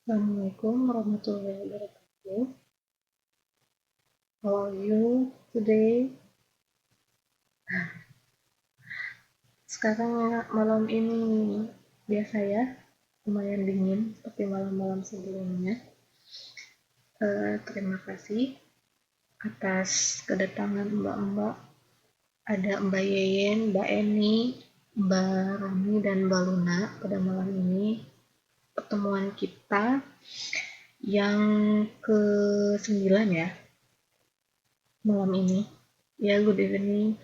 Assalamualaikum warahmatullahi wabarakatuh. How are you today? Sekarang malam ini biasa ya, lumayan dingin seperti malam-malam sebelumnya. Terima kasih atas kedatangan Mbak-mbak. Ada Mbak Yeyen, Mbak Eni, Mbak Rani, dan Mbak Luna pada malam ini. Pertemuan kita yang ke-9 ya, malam ini. Ya, good evening.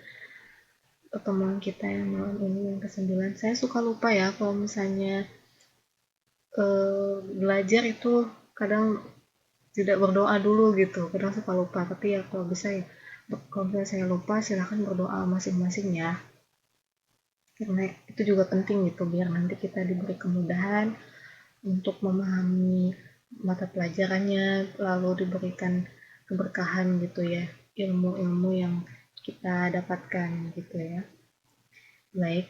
Pertemuan kita yang malam ini yang ke-9. Saya suka lupa ya kalau misalnya belajar itu kadang tidak berdoa dulu gitu. Kadang suka lupa, tapi ya kalau bisa ya kalau misalnya saya lupa silahkan berdoa masing-masing ya. Karena itu juga penting gitu biar nanti kita diberi kemudahan untuk memahami mata pelajarannya, lalu diberikan keberkahan gitu ya, ilmu-ilmu yang kita dapatkan gitu ya. Baik,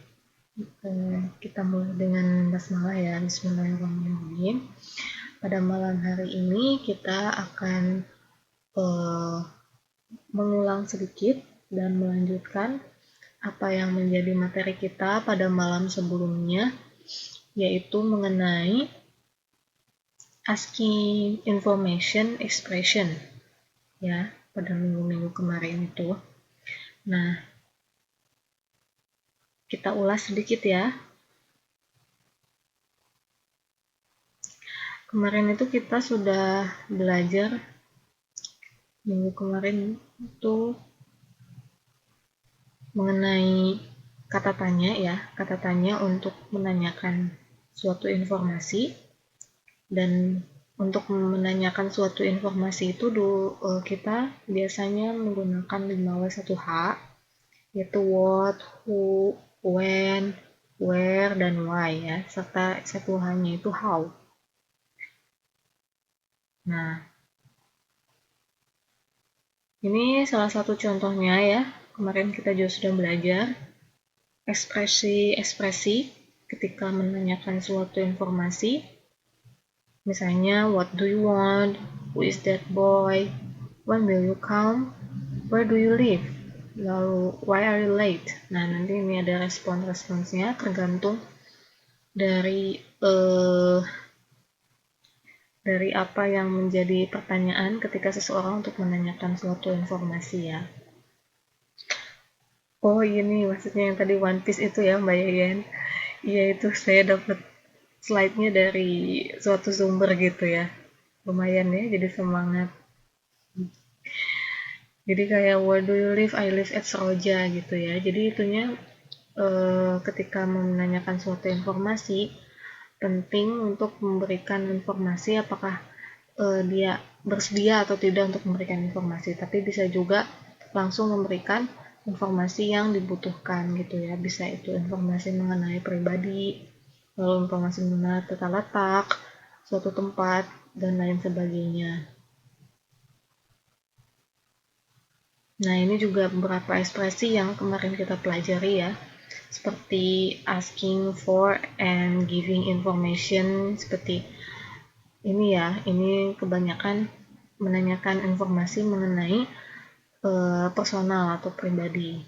kita mulai dengan basmalah ya. Bismillahirrahmanirrahim. Pada malam hari ini kita akan mengulang sedikit dan melanjutkan apa yang menjadi materi kita pada malam sebelumnya, yaitu mengenai asking information expression ya, pada minggu-minggu kemarin itu. Nah, kita ulas sedikit ya. Kemarin itu kita sudah belajar minggu kemarin itu mengenai kata tanya ya, kata tanya untuk menanyakan suatu informasi. Dan untuk menanyakan suatu informasi itu kita biasanya menggunakan 5W1H, yaitu what, who, when, where, dan why ya, serta 1H-nya itu how. Nah, ini salah satu contohnya ya. Kemarin kita juga sudah belajar ekspresi-ekspresi ketika menanyakan suatu informasi. Misalnya, what do you want? Who is that boy? When will you come? Where do you live? Lalu, why are you late? Nah, nanti ini ada respons-responsnya tergantung dari apa yang menjadi pertanyaan ketika seseorang untuk menanyakan suatu informasi ya. Oh ini maksudnya yang tadi One Piece itu ya Mbak Yeyen. Iya itu saya dapat slide-nya dari suatu sumber gitu ya. Lumayan ya jadi semangat. Jadi kayak where do you live? I live at Seroja gitu ya. Jadi itunya ketika menanyakan suatu informasi penting untuk memberikan informasi apakah dia bersedia atau tidak untuk memberikan informasi. Tapi bisa juga langsung memberikan informasi yang dibutuhkan gitu ya. Bisa itu informasi mengenai pribadi, lalu informasi mengenai tata letak, suatu tempat, dan lain sebagainya. Nah, ini juga beberapa ekspresi yang kemarin kita pelajari ya, seperti asking for and giving information, seperti ini ya, ini kebanyakan menanyakan informasi mengenai personal atau pribadi.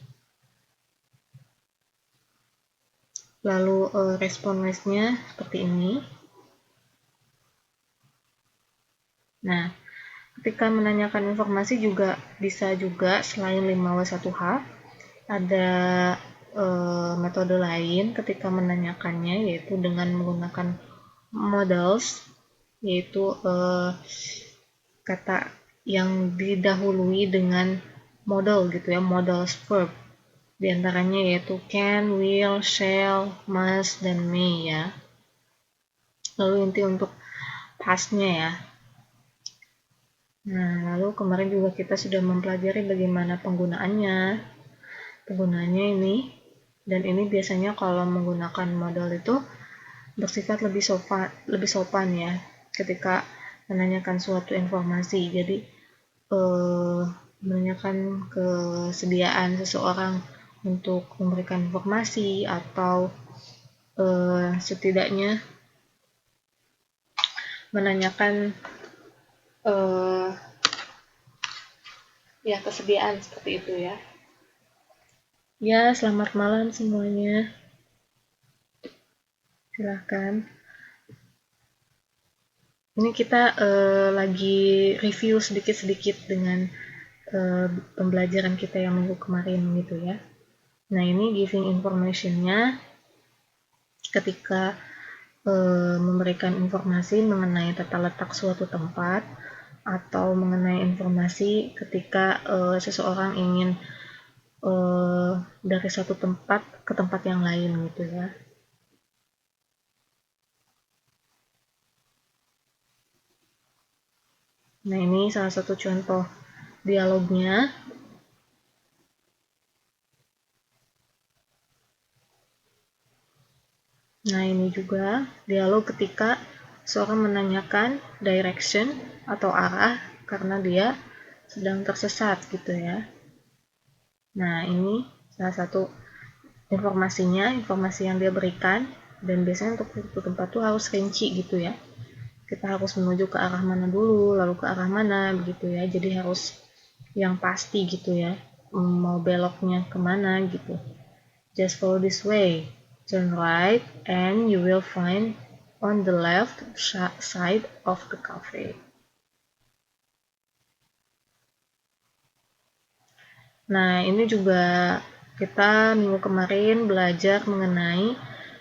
Lalu responsnya seperti ini. Nah, ketika menanyakan informasi juga bisa juga selain 5W1H, ada metode lain ketika menanyakannya, yaitu dengan menggunakan modals, yaitu kata yang didahului dengan modal gitu ya, modals verb. Di antaranya yaitu can, will, shall, must, dan may ya. Lalu inti untuk past-nya ya. Nah, lalu kemarin juga kita sudah mempelajari bagaimana penggunaannya. Penggunaannya ini, dan ini biasanya kalau menggunakan modal itu bersifat lebih sopan ya ketika menanyakan suatu informasi. Jadi menanyakan kesediaan seseorang untuk memberikan informasi atau setidaknya menanyakan ya kesediaan seperti itu ya. Ya, selamat malam semuanya. Silahkan. Ini kita lagi review sedikit-sedikit dengan pembelajaran kita yang minggu kemarin gitu ya. Nah, ini giving information-nya ketika memberikan informasi mengenai tata letak suatu tempat atau mengenai informasi ketika seseorang ingin dari satu tempat ke tempat yang lain gitu ya. Nah, ini salah satu contoh dialognya. Nah, ini juga dialog ketika seorang menanyakan direction atau arah karena dia sedang tersesat gitu ya. Nah, ini salah satu informasinya, informasi yang dia berikan, dan biasanya untuk suatu tempat tuh harus rinci gitu ya. Kita harus menuju ke arah mana dulu, lalu ke arah mana begitu ya. Jadi harus yang pasti gitu ya, mau beloknya kemana gitu. Just follow this way, turn right, and you will find on the left side of the cafe. Nah, ini juga kita minggu kemarin belajar mengenai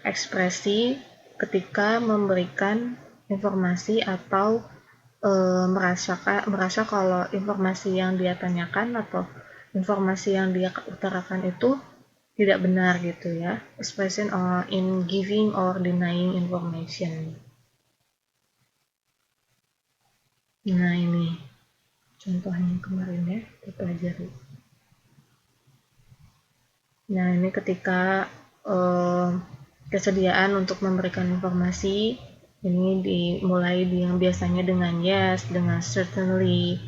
ekspresi ketika memberikan informasi atau merasa kalau informasi yang dia tanyakan atau informasi yang dia utarakan itu tidak benar gitu ya. Expression or in giving or denying information. Nah, ini contohnya kemarin ya, kita pelajari. Nah, ini ketika kesediaan untuk memberikan informasi, ini dimulai yang biasanya dengan yes, dengan certainly,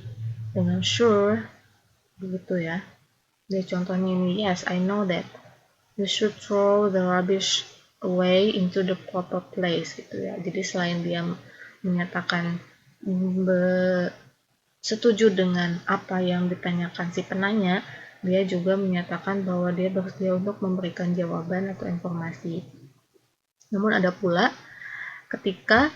dengan sure, begitu ya. Jadi contohnya ini, yes, I know that. You should throw the rubbish away into the proper place, gitu ya. Jadi selain dia menyatakan setuju dengan apa yang ditanyakan si penanya, dia juga menyatakan bahwa dia bersedia untuk memberikan jawaban atau informasi. Namun ada pula ketika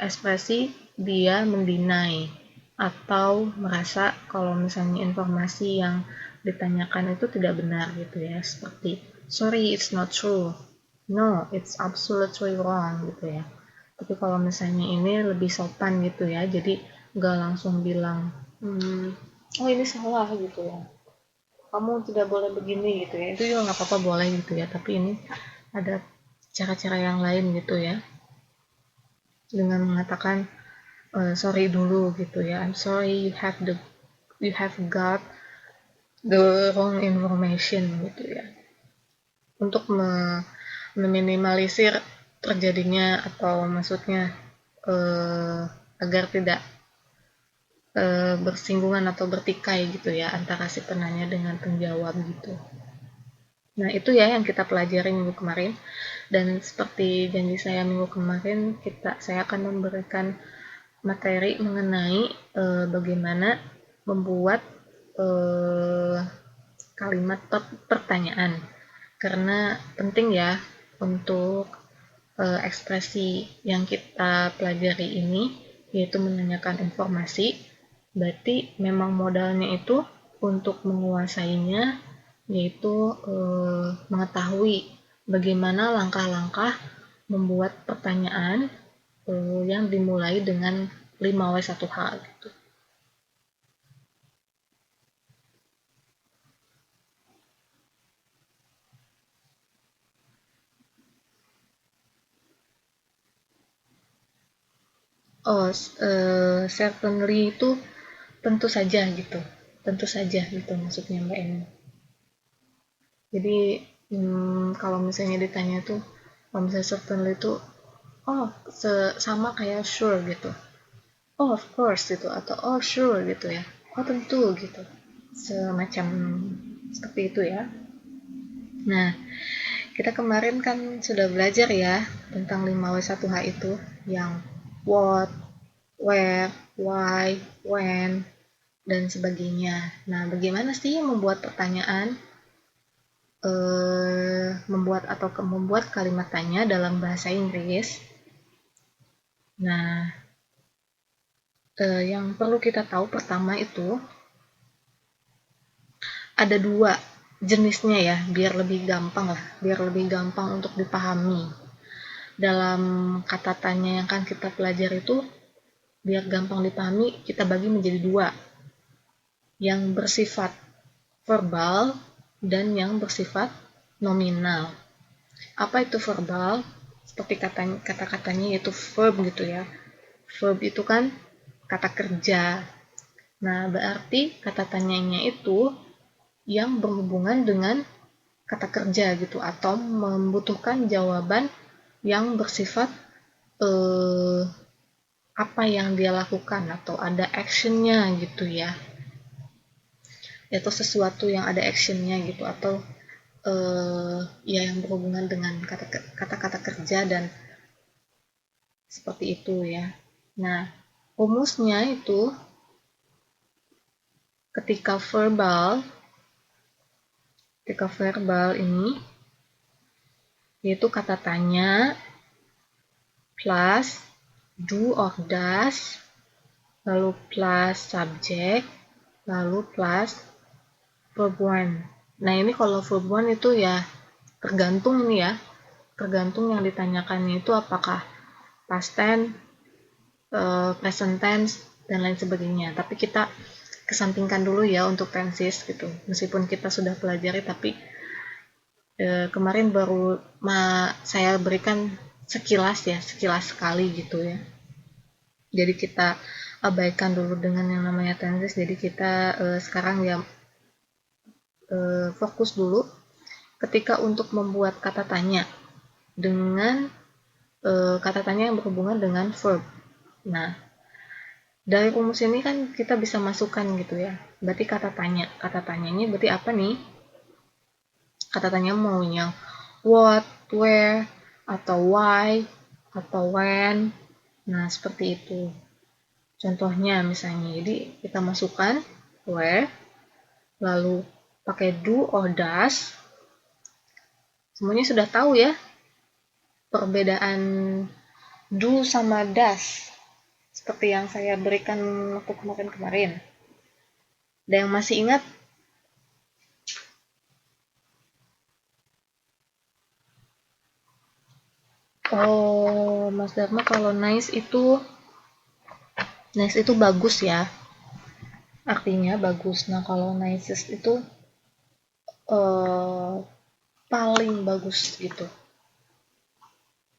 ekspresi dia mendinai atau merasa kalau misalnya informasi yang ditanyakan itu tidak benar gitu ya, seperti sorry it's not true, no it's absolutely wrong gitu ya. Tapi kalau misalnya ini lebih sopan gitu ya, jadi nggak langsung bilang oh ini salah gitu ya, kamu tidak boleh begini gitu ya, itu juga nggak apa-apa, boleh gitu ya, tapi ini ada cara-cara yang lain gitu ya, dengan mengatakan sorry dulu gitu ya, I'm sorry you have got the wrong information gitu ya, untuk meminimalisir terjadinya atau maksudnya agar tidak bersinggungan atau bertikai gitu ya antara si penanya dengan penjawab gitu. Nah, itu ya yang kita pelajari minggu kemarin. Dan seperti janji saya minggu kemarin, saya akan memberikan materi mengenai bagaimana membuat kalimat pertanyaan. Karena penting ya untuk ekspresi yang kita pelajari ini, yaitu menanyakan informasi. Berarti memang modalnya itu untuk menguasainya, yaitu mengetahui bagaimana langkah-langkah membuat pertanyaan yang dimulai dengan 5W1H gitu. Oh, certainly itu tentu saja gitu. Tentu saja gitu maksudnya Mbak Eni. Jadi kalau misalnya ditanya tuh, kalau misalnya certainly itu, oh sama kayak sure gitu. Oh of course gitu, atau oh sure gitu ya. Oh tentu gitu. Semacam seperti itu ya. Nah, Kita kemarin kan sudah belajar ya tentang 5W1H itu, yang what, where, why, when, dan sebagainya. Nah, bagaimana sih membuat pertanyaan, membuat kalimat tanya dalam bahasa Inggris? Nah, yang perlu kita tahu pertama itu ada 2 jenisnya ya, biar lebih gampang untuk dipahami. Dalam kata tanya yang kan kita pelajari itu, biar gampang dipahami, kita bagi menjadi 2, yang bersifat verbal dan yang bersifat nominal. Apa itu verbal? Seperti kata-katanya yaitu verb gitu ya. Verb itu kan kata kerja. Nah, berarti kata tanyanya itu yang berhubungan dengan kata kerja gitu, atau membutuhkan jawaban yang bersifat apa yang dia lakukan atau ada actionnya gitu ya, atau sesuatu yang ada actionnya gitu, atau ya yang berhubungan dengan kata-kata kerja dan seperti itu ya. Nah, rumusnya itu ketika verbal ini yaitu kata tanya plus do or does, lalu plus subject, lalu plus verb one. Nah, ini kalau verb one itu ya tergantung nih ya, tergantung yang ditanyakannya itu apakah past tense, present tense, dan lain sebagainya. Tapi kita kesampingkan dulu ya untuk tenses gitu. Meskipun kita sudah pelajari, tapi kemarin baru saya berikan sekilas sekali gitu ya. Jadi kita abaikan dulu dengan yang namanya tenses. Jadi kita sekarang ya fokus dulu ketika untuk membuat kata tanya dengan kata tanya yang berhubungan dengan verb. Nah, dari rumus ini kan kita bisa masukkan gitu ya. Berarti kata tanyanya berarti apa nih? Kata tanya mau yang what, where, atau why, atau when. Nah, seperti itu. Contohnya misalnya, jadi kita masukkan where, lalu pakai do or does. Semuanya sudah tahu ya perbedaan do sama does, seperti yang saya berikan waktu kemarin. Ada yang masih ingat? Oh, Mas Dharma, kalau nice itu bagus ya. Artinya bagus. Nah, kalau nicest itu paling bagus gitu.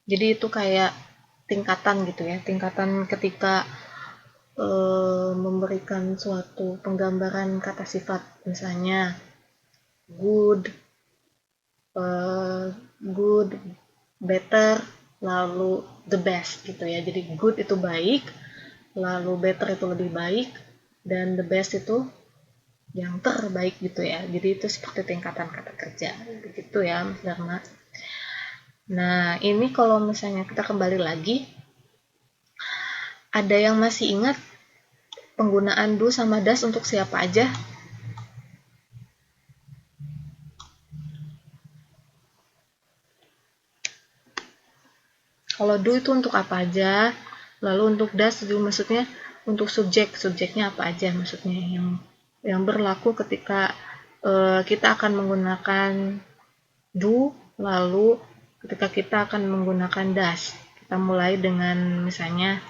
Jadi itu kayak tingkatan gitu ya. Tingkatan ketika memberikan suatu penggambaran kata sifat. Misalnya good, better, lalu the best gitu ya. Jadi good itu baik, lalu better itu lebih baik, dan the best itu yang terbaik gitu ya. Jadi itu seperti tingkatan kata kerja begitu ya, Mas Dharma. Nah, ini kalau misalnya kita kembali lagi, ada yang masih ingat penggunaan do sama does untuk siapa aja? Kalau do itu untuk apa aja? Lalu untuk does juga maksudnya untuk subjeknya apa aja maksudnya yang berlaku ketika kita akan menggunakan do, lalu ketika kita akan menggunakan does. Kita mulai dengan misalnya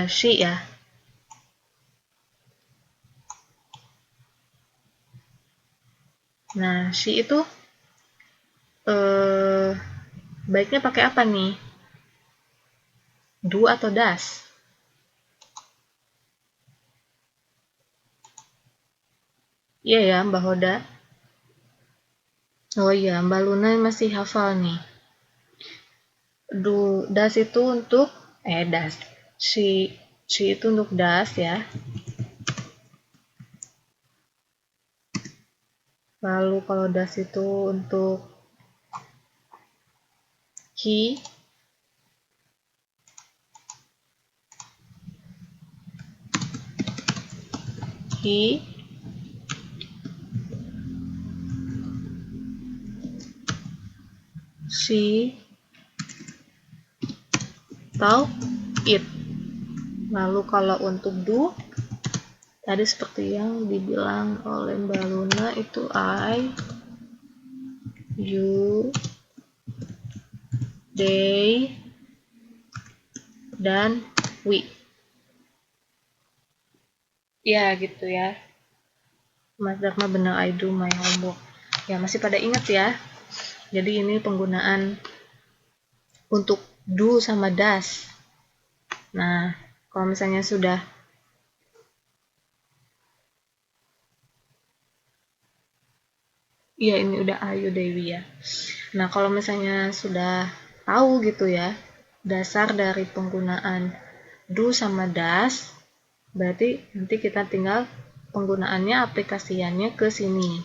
she ya. Nah, she itu baiknya pakai apa nih? Do atau does? Iya ya, Mbak Hoda. Oh iya, Mbak Luna masih hafal nih. Das itu untuk das. She itu untuk das ya. Lalu kalau das itu untuk he, he, she, atau it. Lalu kalau untuk do, tadi seperti yang dibilang oleh Mbak Luna itu I, you, they, dan we. Ya gitu ya. Mas Dharma benar, I do my homework. Ya masih pada ingat ya. Jadi ini penggunaan untuk do sama does. Nah, kalau misalnya sudah iya ini udah ayu Dewi ya. Nah, kalau misalnya sudah tahu gitu ya, dasar dari penggunaan do sama does, berarti nanti kita tinggal penggunaannya, aplikasiannya ke sini.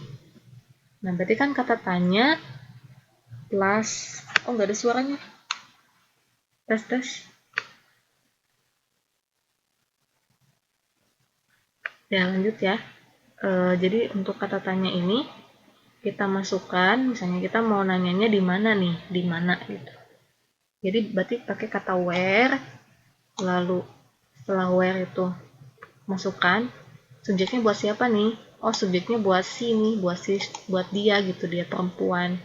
Nah, berarti kan kata tanya plus, oh nggak ada suaranya. Tes. Ya, lanjut ya. Jadi untuk kata tanya ini, kita masukkan, misalnya kita mau nanyanya di mana nih, di mana gitu. Jadi berarti pakai kata where, lalu setelah where itu masukkan, subjeknya buat siapa nih? Oh, subjeknya buat si nih, buat dia gitu, dia perempuan.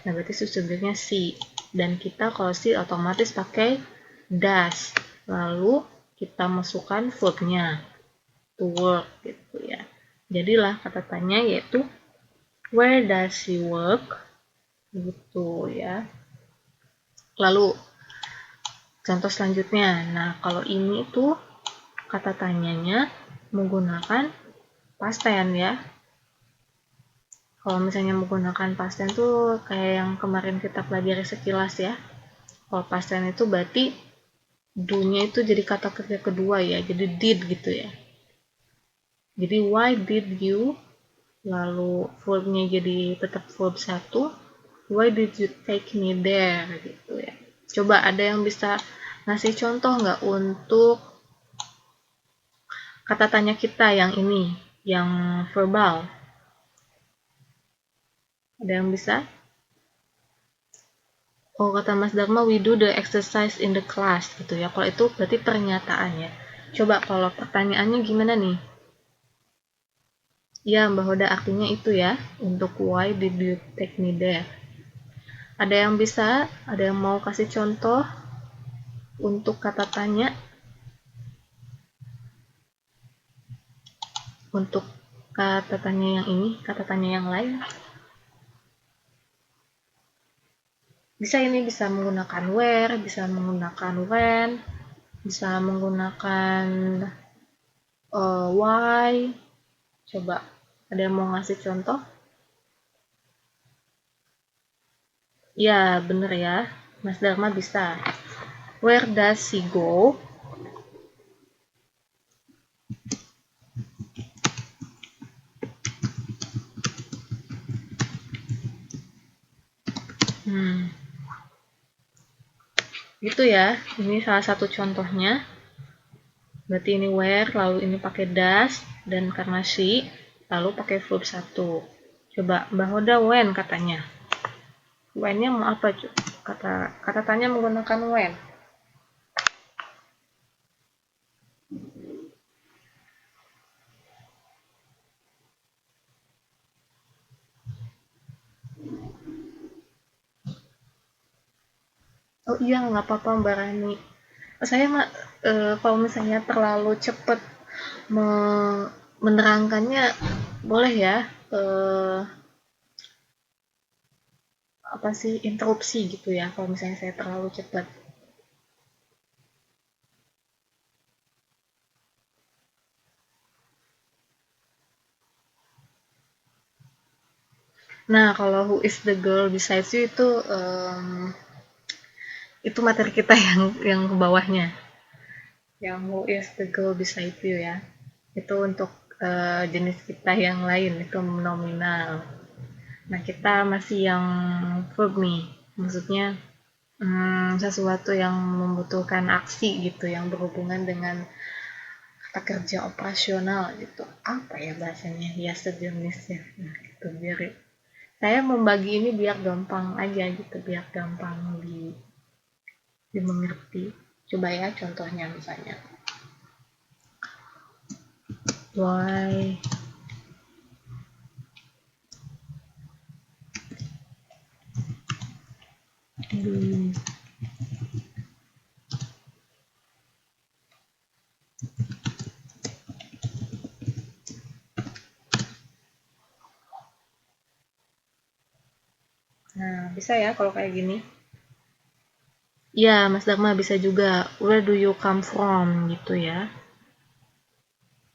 Nah, berarti subjeknya si. Dan kita kalau si otomatis pakai does. Lalu kita masukkan verbnya, to work gitu ya. Jadilah kata tanya yaitu where does she work? Gitu ya. Lalu contoh selanjutnya. Nah, kalau ini tuh kata tanyanya menggunakan past tense ya. Kalau misalnya menggunakan past tense tuh kayak yang kemarin kita pelajari sekilas ya. Kalau past tense itu berarti do-nya itu jadi kata kerja kedua ya. Jadi did gitu ya. Jadi why did you? Lalu verbnya jadi tetap verb 1. Why did you take me there? Gitu ya. Coba ada yang bisa ngasih contoh nggak untuk kata tanya kita yang ini, yang verbal? Ada yang bisa? Oh, kata Mas Dharma, we do the exercise in the class gitu ya. Kalau itu berarti pernyataannya. Coba kalau pertanyaannya gimana nih? Ya, Mbak Hoda artinya itu ya, untuk why did you take me there? Ada yang bisa? Ada yang mau kasih contoh untuk kata tanya? Untuk kata tanya yang ini, kata tanya yang lain? Bisa ini bisa menggunakan where, bisa menggunakan when, bisa menggunakan why. Coba ada yang mau ngasih contoh? Ya, bener ya. Mas Dharma bisa. Where does she go? Gitu ya. Ini salah satu contohnya. Berarti ini where, lalu ini pakai does, dan karena she, lalu pakai verb 1. Coba Mbak Hoda when katanya. When-nya mau apa? Kata tanya menggunakan when. Oh iya, nggak apa-apa Mbak Rani. Saya kalau misalnya terlalu cepat menerangkannya, boleh ya apa sih interupsi gitu ya kalau misalnya saya terlalu cepat. Nah, kalau who is the girl besides you itu materi kita yang ke bawahnya. Yang who is the girl beside you ya. Itu untuk jenis kita yang lain, itu nominal. Nah, kita masih yang verb nih. Maksudnya sesuatu yang membutuhkan aksi gitu, yang berhubungan dengan kata kerja operasional gitu. Apa ya bahasanya? Ya sejenisnya. Nah, gitu biar saya membagi ini biar gampang aja gitu, biar gampang dimengerti. Coba ya contohnya misalnya. Why do Nah, bisa ya kalau kayak gini. Ya, Mas Dharma bisa juga. Where do you come from gitu ya.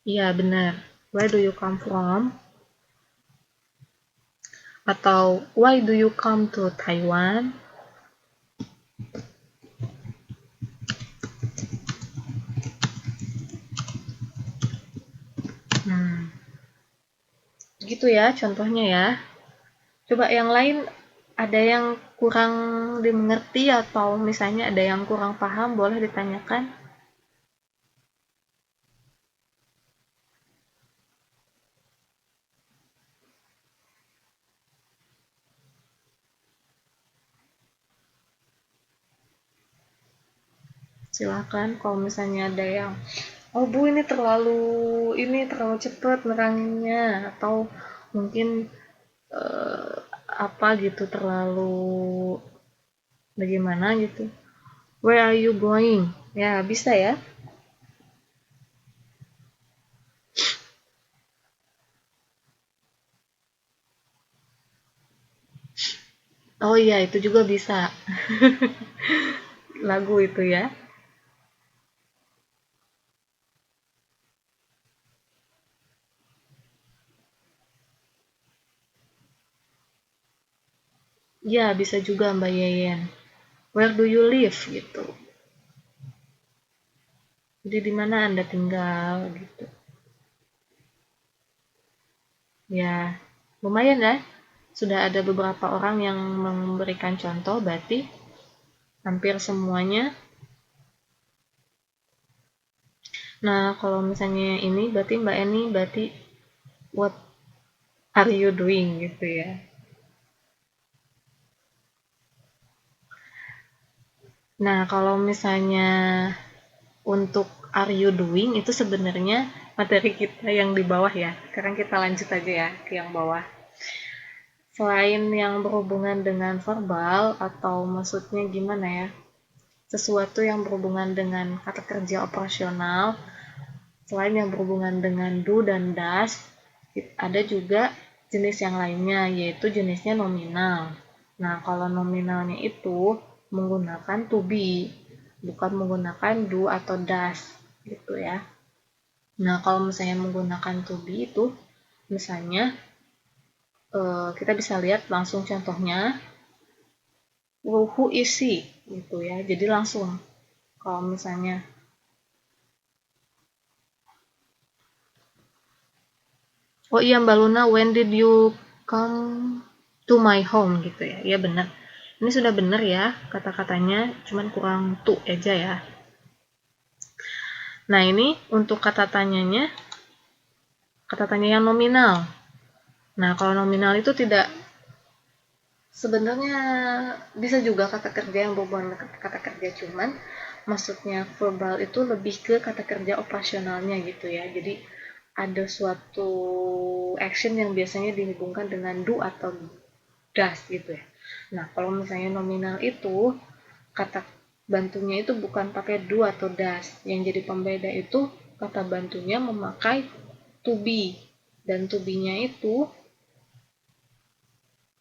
Iya, benar. Where do you come from? Atau why do you come to Taiwan? Hmm, gitu ya contohnya ya. Coba yang lain ada yang kurang dimengerti atau misalnya ada yang kurang paham boleh ditanyakan. Silakan kalau misalnya ada yang oh Bu ini terlalu cepat neranginnya atau mungkin eh, apa gitu terlalu bagaimana gitu. Where are you going? Ya, bisa ya. Oh iya, itu juga bisa. Lagu itu ya. Ya, bisa juga Mbak Yeyen. Where do you live gitu. Jadi di mana Anda tinggal gitu. Ya, lumayan ya. Sudah ada beberapa orang yang memberikan contoh, berarti hampir semuanya. Nah, kalau misalnya ini berarti Mbak Eni berarti what are you doing gitu ya. Nah, kalau misalnya untuk are you doing itu sebenarnya materi kita yang di bawah ya. Sekarang kita lanjut aja ya ke yang bawah. Selain yang berhubungan dengan verbal atau maksudnya gimana ya? Sesuatu yang berhubungan dengan kata kerja operasional, selain yang berhubungan dengan do dan does, ada juga jenis yang lainnya, yaitu jenisnya nominal. Nah, kalau nominalnya itu menggunakan to be, bukan menggunakan do atau does, gitu ya. Nah, kalau misalnya menggunakan to be itu, misalnya kita bisa lihat langsung contohnya, who is he, gitu ya. Jadi langsung, kalau misalnya oh iya Mbak Luna, when did you come to my home gitu ya? Iya benar. Ini sudah benar ya kata-katanya, cuman kurang to aja ya. Nah ini untuk kata tanyanya, kata tanya yang nominal. Nah kalau nominal itu tidak sebenarnya bisa juga kata kerja yang berhubungan dengan kata kerja cuman maksudnya verbal itu lebih ke kata kerja operasionalnya gitu ya. Jadi ada suatu action yang biasanya dihubungkan dengan do atau das gitu ya. Nah, kalau misalnya nominal itu kata bantunya itu bukan pakai do atau das. Yang jadi pembeda itu kata bantunya memakai to be. Dan to be-nya itu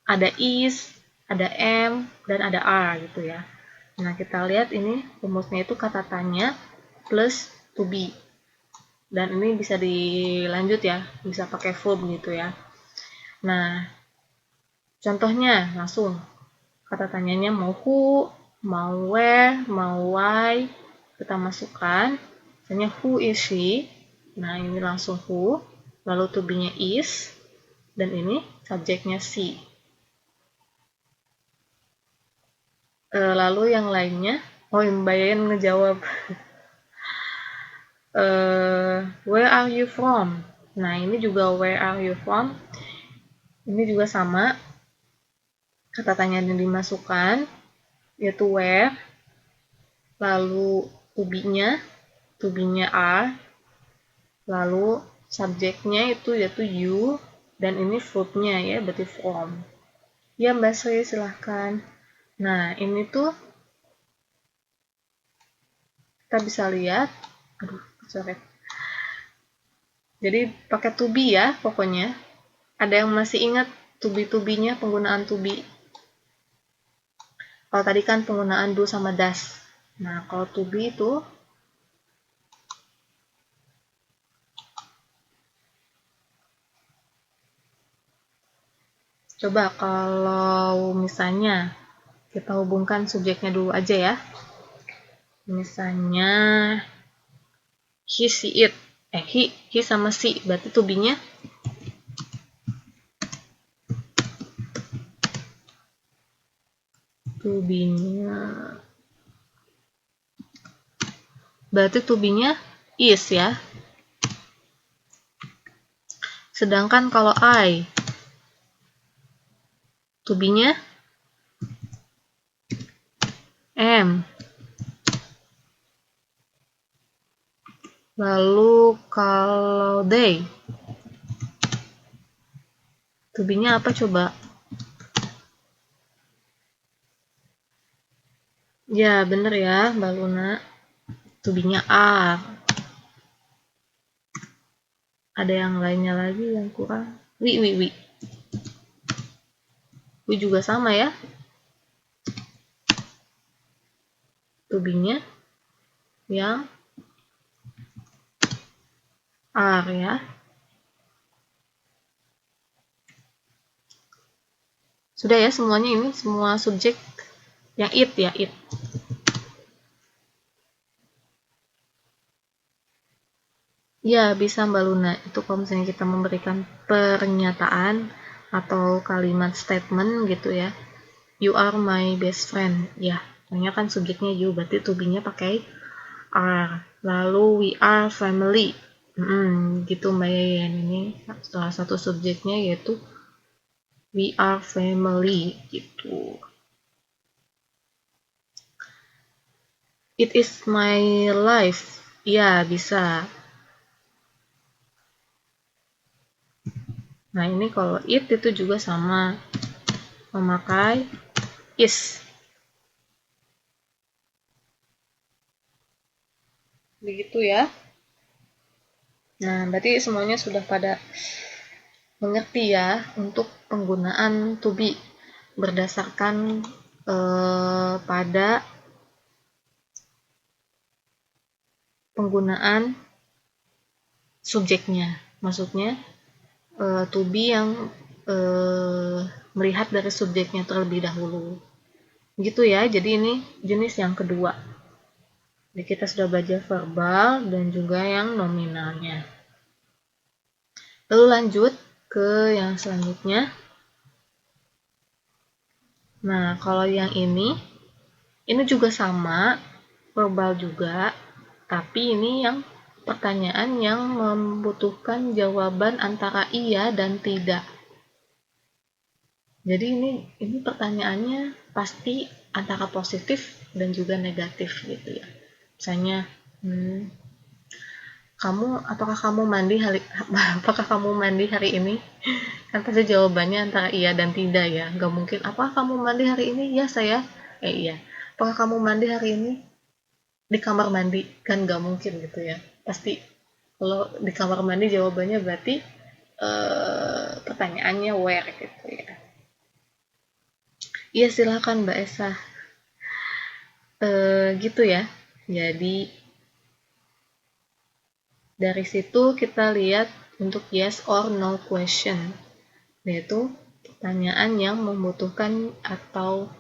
ada is, ada am, dan ada are gitu ya. Nah, kita lihat ini rumusnya itu kata tanya plus to be. Dan ini bisa dilanjut ya, bisa pakai verb gitu ya. Nah, contohnya langsung kata tanyanya mau who, mau where, mau why, kita masukkan. Misalnya who is she, nah ini langsung who, lalu to be-nya is, dan ini subjeknya she. Lalu yang lainnya, Mbak Yayan ngejawab, where are you from? Nah, ini juga where are you from? Ini juga sama, kata tanya yang dimasukkan, yaitu where, lalu to be-nya are, lalu subjeknya itu yaitu you, dan ini verb-nya ya, berarti from. Ya Mbak Sri, silahkan. Nah, ini tuh kita bisa lihat, sorry. Jadi pakai to be ya pokoknya. Ada yang masih ingat to be-nya, penggunaan to be? Kalau tadi kan penggunaan do sama does. Nah, kalau to be itu coba kalau misalnya kita hubungkan subjeknya dulu aja ya. Misalnya he, see, it. He sama she, berarti to be-nya berarti to be-nya is ya. Sedangkan kalau I, to be-nya am. Lalu kalau they, to be-nya apa coba? Ya, bener ya, Mbak Luna. To be-nya are. Ada yang lainnya lagi yang kurang. Wi. Wi juga sama ya. To be-nya yang are ya. Sudah ya semuanya ini, semua subjek yang it ya, it. Ya, bisa Mbak Luna. Itu kalau misalnya kita memberikan pernyataan atau kalimat statement gitu ya. You are my best friend. Ya, soalnya kan subjeknya you, berarti to be-nya pakai are. Lalu we are family. Gitu Mbak Yayan. Ini salah satu subjeknya yaitu we are family gitu. It is my life. Ya, bisa. Nah, ini kalau it itu juga sama. Memakai is. Begitu ya. Nah, berarti semuanya sudah pada mengerti ya untuk penggunaan to be berdasarkan pada penggunaan subjeknya. Maksudnya to be yang melihat dari subjeknya terlebih dahulu. Gitu ya. Jadi ini jenis yang kedua. Jadi kita sudah belajar verbal dan juga yang nominalnya. Lalu lanjut ke yang selanjutnya. Nah, kalau yang ini juga sama, verbal juga, tapi ini yang pertanyaan yang membutuhkan jawaban antara iya dan tidak. Jadi ini pertanyaannya pasti antara positif dan juga negatif gitu ya. Misalnya, apakah kamu mandi hari ini? Kan pasti jawabannya antara iya dan tidak ya. Gak mungkin, apakah kamu mandi hari ini? Ya saya. Iya. Apakah kamu mandi hari ini? Di kamar mandi. Kan gak mungkin gitu ya. Pasti kalau di kamar mandi jawabannya berarti pertanyaannya where gitu ya. Iya, silakan Mbak Esa. Gitu ya. Jadi dari situ kita lihat untuk yes or no question, yaitu pertanyaan yang membutuhkan atau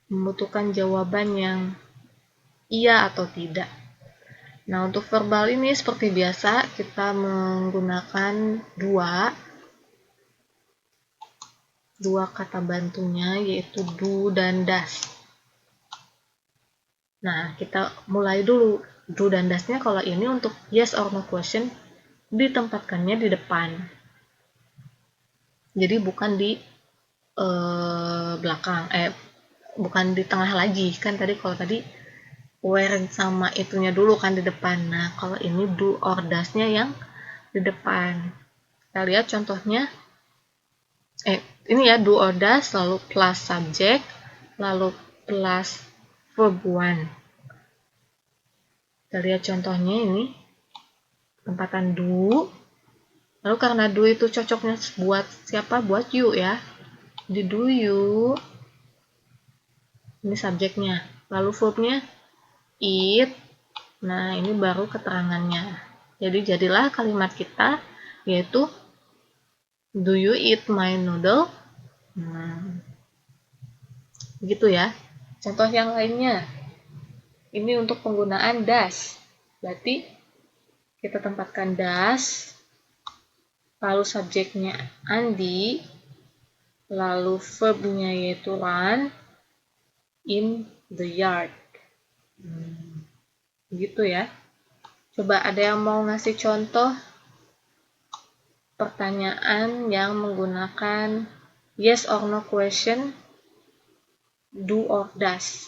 membutuhkan jawaban yang iya atau tidak. Nah, untuk verbal ini seperti biasa kita menggunakan dua, dua kata bantunya, yaitu do dan does. Nah, kita mulai dulu. Do dan does-nya kalau ini untuk yes or no question, ditempatkannya di depan. Jadi bukan di belakang, bukan di tengah lagi. Kan tadi kalau tadi where sama itunya dulu kan di depan. Nah, kalau ini do or does-nya yang di depan. Kita lihat contohnya. Ini ya, do or does, lalu plus subject, lalu plus verb one. Kita lihat contohnya ini. Tempatan do. Lalu karena do itu cocoknya buat siapa? Buat you ya. Di do you. Ini subjeknya. Lalu verbnya eat. Nah, ini baru keterangannya. Jadi jadilah kalimat kita, yaitu do you eat my noodle? Nah, begitu ya. Contoh yang lainnya. Ini untuk penggunaan does. Berarti kita tempatkan does, lalu subjeknya Andi, lalu verbnya yaitu run in the yard. Begitu ya. Coba ada yang mau ngasih contoh pertanyaan yang menggunakan yes or no question, do or does.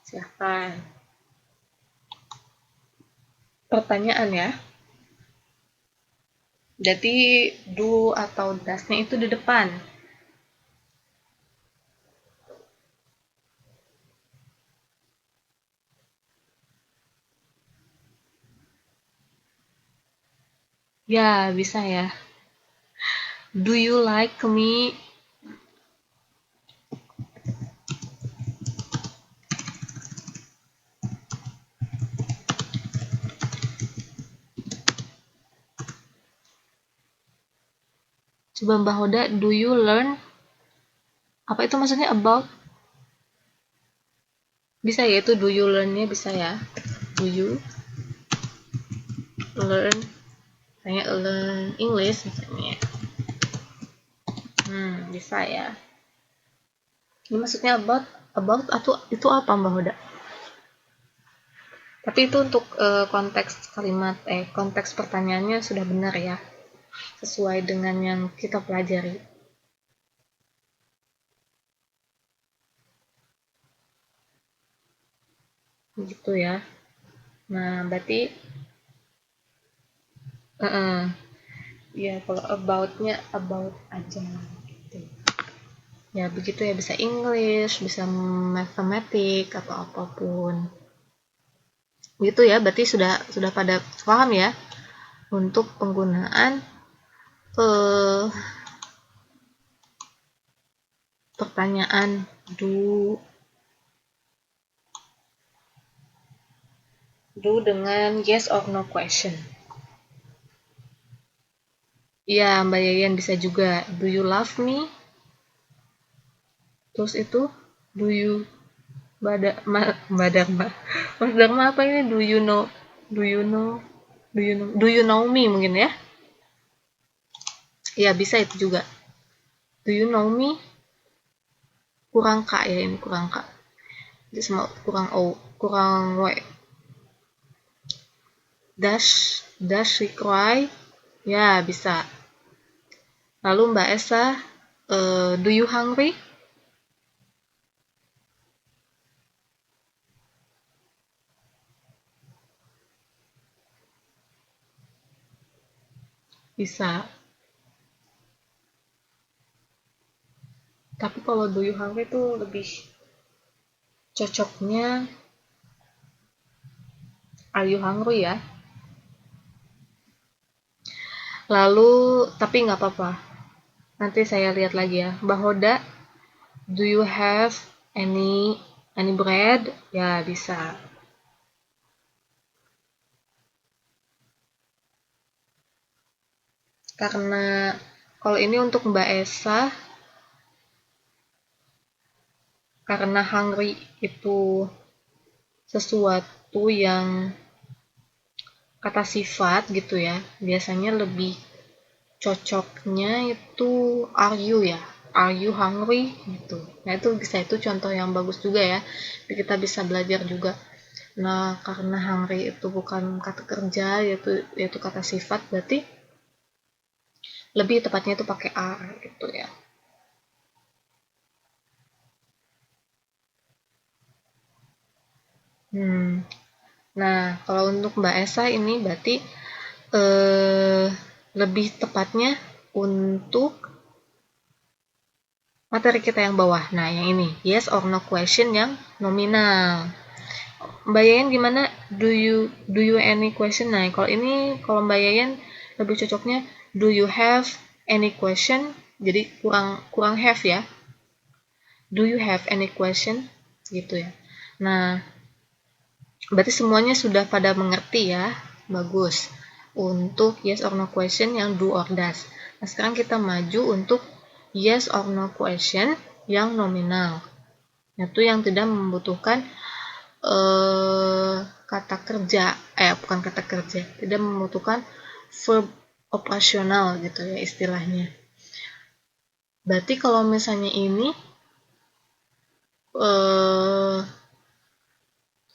Silahkan. Pertanyaan ya. Jadi do atau does-nya itu di depan. Ya, bisa ya. Do you like me? Coba Mbak Hoda, do you learn? Apa itu maksudnya about? Bisa ya, itu do you learn-nya bisa ya. Do you learn? Misalnya learn English misalnya. Bisa ya. Ini maksudnya about atau itu apa Mbak Hoda? Tapi itu untuk konteks kalimat, konteks pertanyaannya sudah benar ya. Sesuai dengan yang kita pelajari. Gitu ya. Nah, berarti ya kalau about-nya about aja gitu. Ya begitu ya, bisa English, bisa matematik atau apapun. Gitu ya, berarti sudah pada paham ya untuk penggunaan pertanyaan do dengan yes or no question. Iya, Mbak Yayan bisa juga. Do you love me? Terus itu, do you Mbak Dharma. Mas Dharma apa ini? Do you know? Do you know? Do you know me mungkin ya? Iya, bisa itu juga. Do you know me? Kurang K ya ini, kurang K. Jadi sama kurang O, kurang W. Does she cry? Ya, bisa. Lalu Mbak Esa, do you hungry? Bisa. Tapi kalau do you hungry itu lebih cocoknya are you hungry ya. Lalu, tapi nggak apa-apa. Nanti saya lihat lagi ya. Mbak Hoda, do you have any bread? Ya, bisa. Karena kalau ini untuk Mbak Esa, karena hungry itu sesuatu yang kata sifat gitu ya, biasanya lebih cocoknya itu are you ya, are you hungry gitu. Nah itu bisa, itu contoh yang bagus juga ya, kita bisa belajar juga. Nah karena hungry itu bukan kata kerja, yaitu kata sifat, berarti lebih tepatnya itu pakai are gitu ya. Nah kalau untuk Mbak Esa ini berarti eh, lebih tepatnya untuk materi kita yang bawah. Nah, yang ini, yes or no question yang nominal. Mbak Yayan gimana? Do you any question? Nah, kalau ini kalau Mbak Yayan lebih cocoknya do you have any question? Jadi kurang kurang have ya. Do you have any question? Gitu ya. Nah, berarti semuanya sudah pada mengerti ya. Bagus. Untuk yes or no question yang do or does. Nah, sekarang kita maju untuk yes or no question yang nominal. Itu yang tidak membutuhkan kata kerja, bukan kata kerja, tidak membutuhkan verb operasional gitu ya istilahnya. Berarti kalau misalnya ini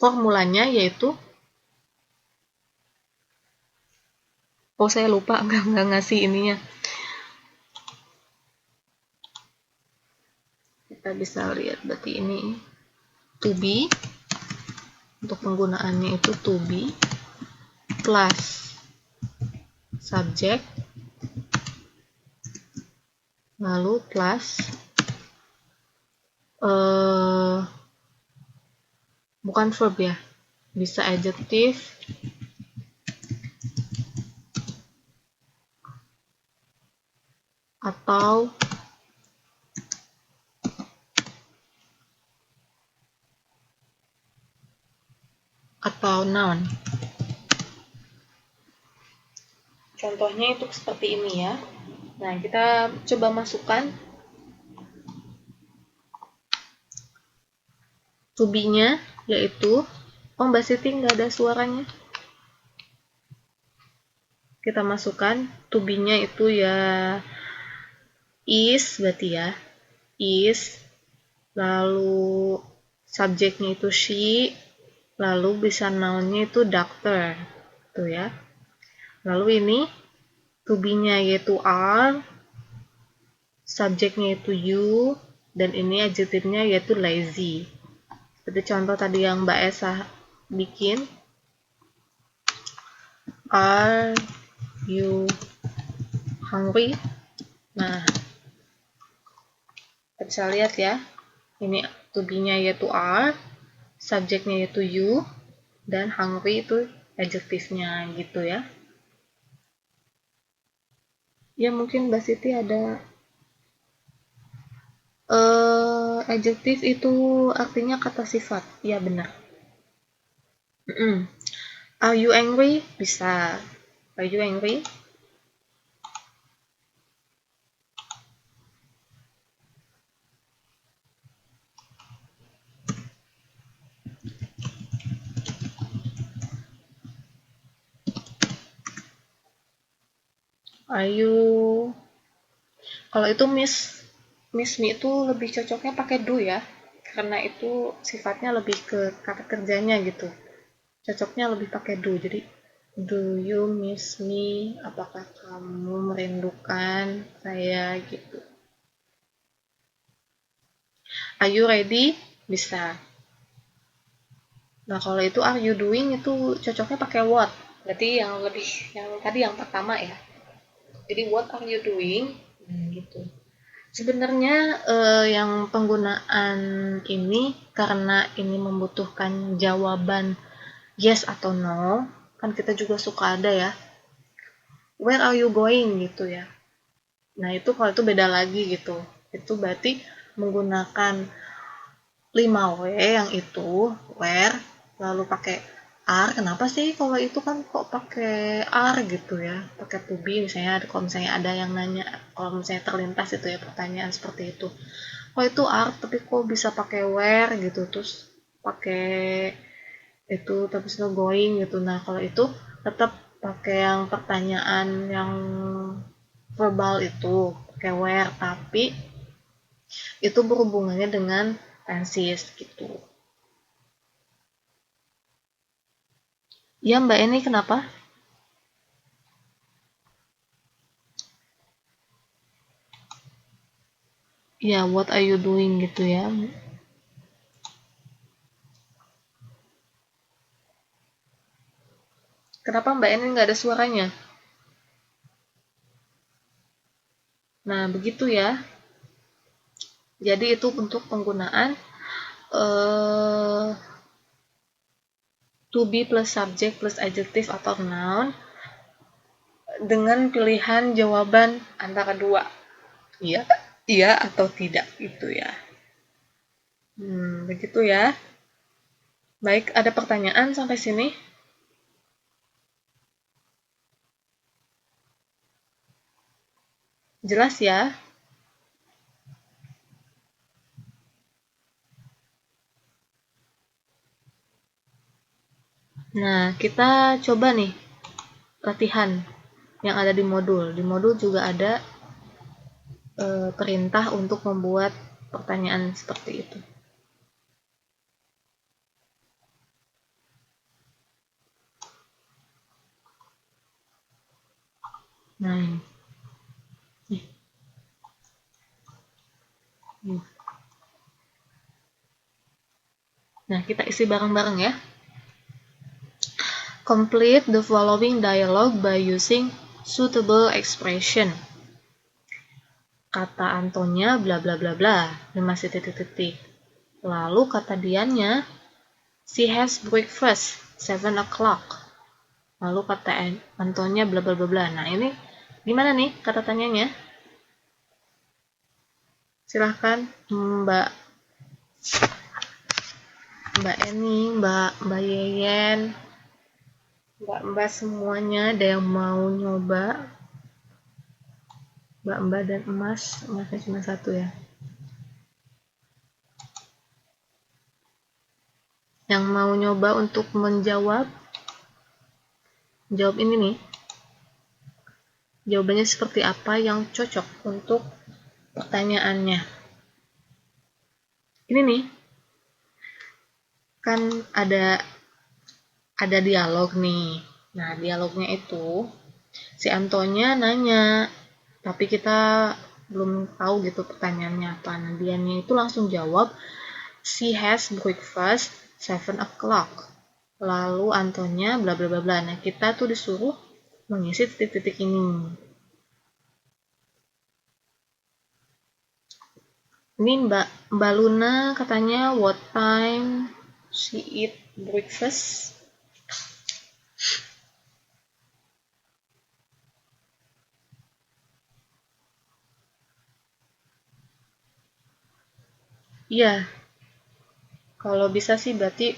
formulanya yaitu, oh saya lupa nggak ngasih ininya. Kita bisa lihat berarti ini to be, untuk penggunaannya itu to be plus subject lalu plus bukan verb ya, bisa adjective atau noun. Contohnya itu seperti ini ya. Nah, kita coba masukkan to be-nya, yaitu, oh Mbak Siti nggak ada suaranya. Kita masukkan to be-nya itu ya is, berarti ya, is, lalu subjeknya itu she, lalu bisa noun-nya itu doctor, tuh ya. Lalu ini to be-nya yaitu are, subjeknya itu you, dan ini adjektifnya yaitu lazy. Seperti contoh tadi yang Mbak Esa bikin, are you hungry? Nah, kita bisa lihat ya, ini to be-nya yaitu are, subjeknya yaitu you, dan hungry itu adjektifnya gitu ya. Ya mungkin Mbak Siti ada adjektif itu artinya kata sifat. Ya benar. Are you angry? Bisa. Are you angry? Are you, kalau itu miss me itu lebih cocoknya pakai do ya, karena itu sifatnya lebih ke kata kerjanya gitu, cocoknya lebih pakai do. Jadi do you miss me, apakah kamu merindukan saya gitu. Are you ready? Bisa. Nah kalau itu are you doing itu cocoknya pakai what, berarti yang lebih yang tadi yang pertama ya. Jadi what are you doing, gitu. Sebenarnya yang penggunaan ini karena ini membutuhkan jawaban yes atau no, kan kita juga suka ada ya, where are you going gitu ya. Nah itu kalau itu beda lagi gitu, itu berarti menggunakan 5W yang itu where lalu pakai are. Kenapa sih kalau itu kan kok pakai are gitu ya, pakai to be misalnya, kalau misalnya ada yang nanya, kalau misalnya terlintas itu ya pertanyaan seperti itu, kok itu are tapi kok bisa pakai where gitu, terus pakai itu tapi no going gitu. Nah kalau itu tetap pakai yang pertanyaan yang verbal itu pakai where, tapi itu berhubungannya dengan tenses gitu. Ya Mbak Eni, kenapa? Ya, what are you doing gitu ya. Kenapa Mbak Eni nggak ada suaranya? Nah, begitu ya. Jadi itu untuk penggunaan to be plus subject plus adjective atau noun dengan pilihan jawaban antara dua. Iya, iya atau tidak gitu ya. Begitu ya. Baik, ada pertanyaan sampai sini? Jelas ya? Nah, kita coba nih latihan yang ada di modul. Di modul juga ada perintah untuk membuat pertanyaan seperti itu. Nah, ini. Nah, kita isi bareng-bareng ya. Complete the following dialogue by using suitable expression. Kata Antonya bla bla bla bla, masih titik-titik. Lalu kata Diannya, she has breakfast 7 o'clock. Lalu kata Antonya bla bla bla bla. Nah, ini gimana nih kata tanyanya? Silahkan Mbak Eni, Mbak Yeyen, Mbak semuanya ada yang mau nyoba? Mbak dan emasnya cuma satu ya. Yang mau nyoba untuk menjawab, jawab ini nih. Jawabannya seperti apa yang cocok untuk pertanyaannya. Ini nih, kan ada dialog nih. Nah, dialognya itu si Antonya nanya, tapi kita belum tahu gitu pertanyaannya apa. Nah, dianya itu langsung jawab, she has breakfast 7 o'clock. Lalu Antonya bla bla bla bla. Nah, kita tuh disuruh mengisi titik-titik ini. Ini Mbak Luna katanya what time she eat breakfast? Iya, kalau bisa sih berarti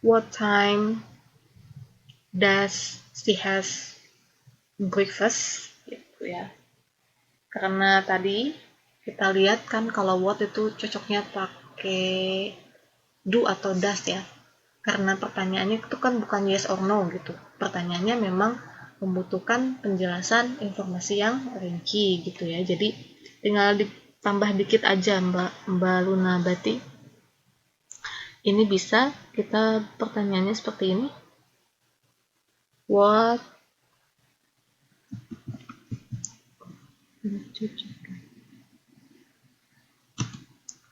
what time does she has breakfast gitu ya. Karena tadi kita lihat kan kalau what itu cocoknya pakai do atau does ya. Karena pertanyaannya itu kan bukan yes or no gitu. Pertanyaannya memang membutuhkan penjelasan informasi yang rinci gitu ya. Jadi tinggal ditambah dikit aja Mbak Luna, berarti ini bisa kita pertanyaannya seperti ini. What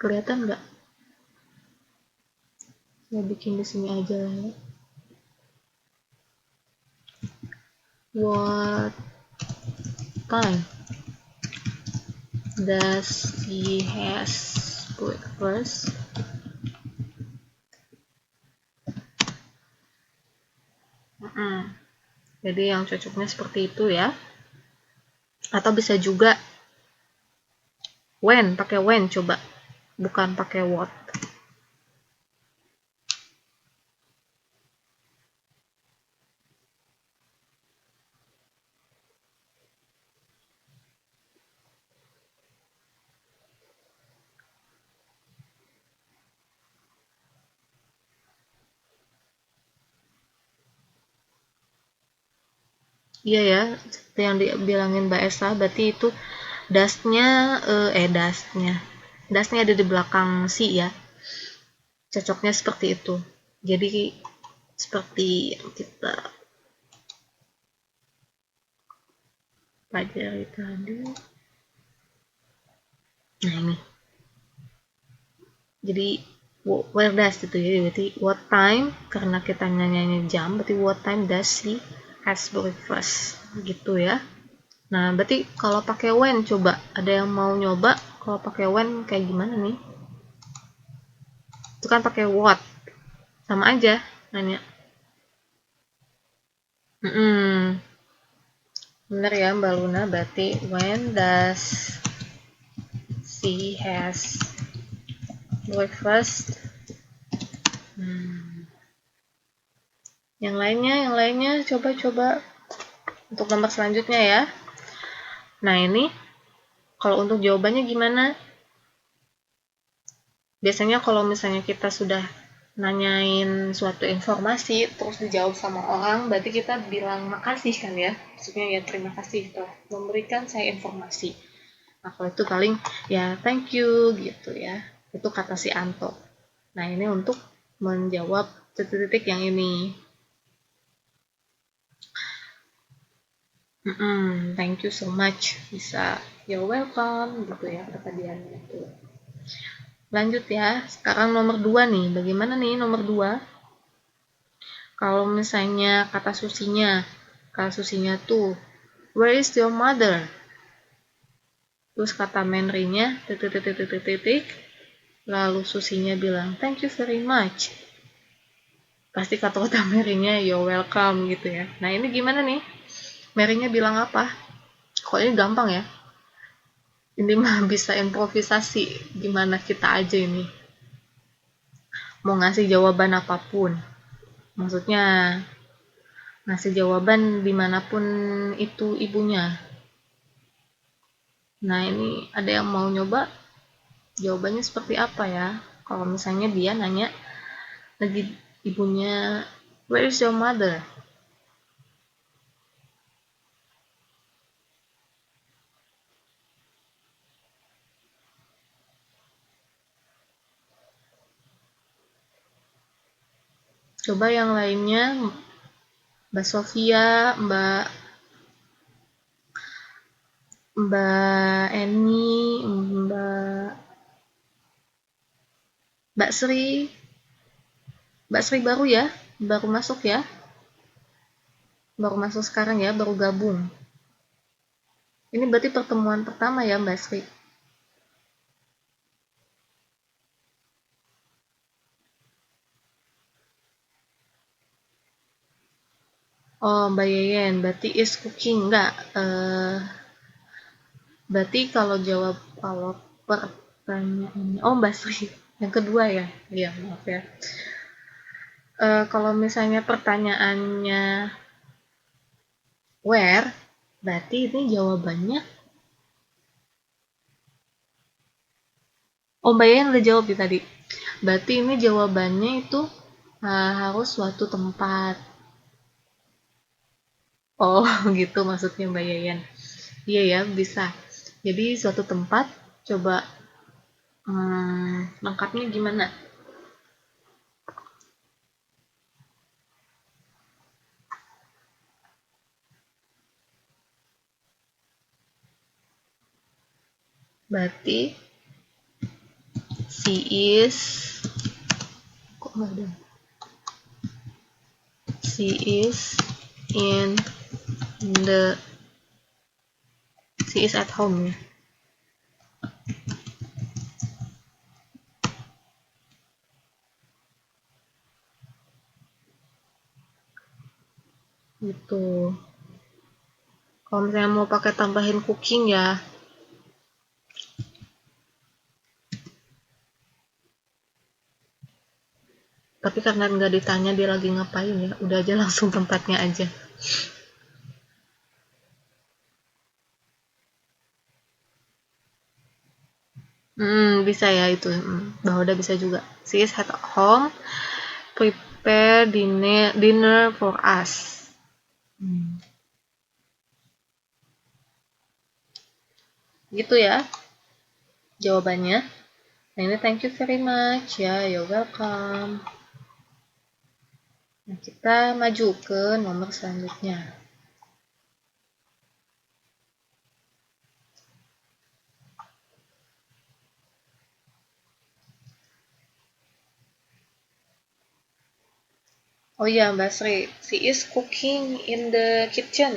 kelihatan nggak? Saya bikin di sini aja lah ya. What time does he has breakfast? Jadi yang cocoknya seperti itu ya. Atau bisa juga when, pakai when coba. Bukan pakai what. Iya ya, seperti yang dibilangin Mbak Esa, berarti itu dustnya ada di belakang si ya, cocoknya seperti itu. Jadi seperti yang kita pelajari tadi. Nah ini, jadi where does itu ya, berarti what time, karena kita nyanyi jam, berarti what time does she has breakfast gitu ya. Nah berarti kalau pakai when, coba ada yang mau nyoba kalau pakai when kayak gimana nih? Itu kan pakai what, sama aja nanya. Bener ya Mbak Luna, berarti when does she has breakfast. Yang lainnya coba-coba untuk nomor selanjutnya ya. Nah ini kalau untuk jawabannya gimana? Biasanya kalau misalnya kita sudah nanyain suatu informasi terus dijawab sama orang, berarti kita bilang makasih kan ya, maksudnya ya terima kasih telah memberikan saya informasi. Nah kalau itu paling ya thank you gitu ya, itu kata si Anto. Nah ini untuk menjawab titik-titik yang ini. Thank you so much, bisa you're welcome gitu ya kata dia gitu. Lanjut ya, sekarang nomor 2 nih, bagaimana nih nomor 2? Kalau misalnya kata susinya tuh where is your mother? Terus kata Menry-nya titik, lalu susinya bilang thank you very much. Pasti kata-kata Mary-nya you're welcome gitu ya. Nah ini gimana nih? Mary-nya bilang apa? Kok ini gampang ya? Ini mah bisa improvisasi, gimana kita aja ini. Mau ngasih jawaban apapun. Maksudnya ngasih jawaban dimanapun itu ibunya. Nah ini ada yang mau nyoba jawabannya seperti apa ya? Kalau misalnya dia nanya lagi ibunya, where is your mother? Coba yang lainnya, Mbak Sofia, Mbak Eni, Mbak Sri, Mbak Sri baru ya, baru masuk ya, baru masuk sekarang ya, baru gabung. Ini berarti pertemuan pertama ya Mbak Sri. Oh Mbak Yeyen, berarti is cooking enggak? Berarti kalau pertanyaannya, oh Mbak Sri, yang kedua ya, iya maaf ya. Kalau misalnya pertanyaannya where, berarti ini jawabannya. Oh Mbak Yeyen udah jawab ya tadi. Berarti ini jawabannya itu harus suatu tempat. Oh gitu maksudnya Mbak Yayan. Iya ya bisa. Jadi suatu tempat, coba lengkapnya gimana? Berarti she is, kok nggak ada? She is in the, she is at home ya. Gitu. Kalau misalnya mau pakai tambahin cooking ya. Tapi karena nggak ditanya dia lagi ngapain ya, udah aja langsung tempatnya aja. Bisa ya itu. Bahwa udah bisa juga. She is at home, prepare dinner for us. Gitu ya jawabannya. Nah, ini thank you very much ya, you're welcome. Nah, kita maju ke nomor selanjutnya. Oh iya, Mbak Sri, she is cooking in the kitchen.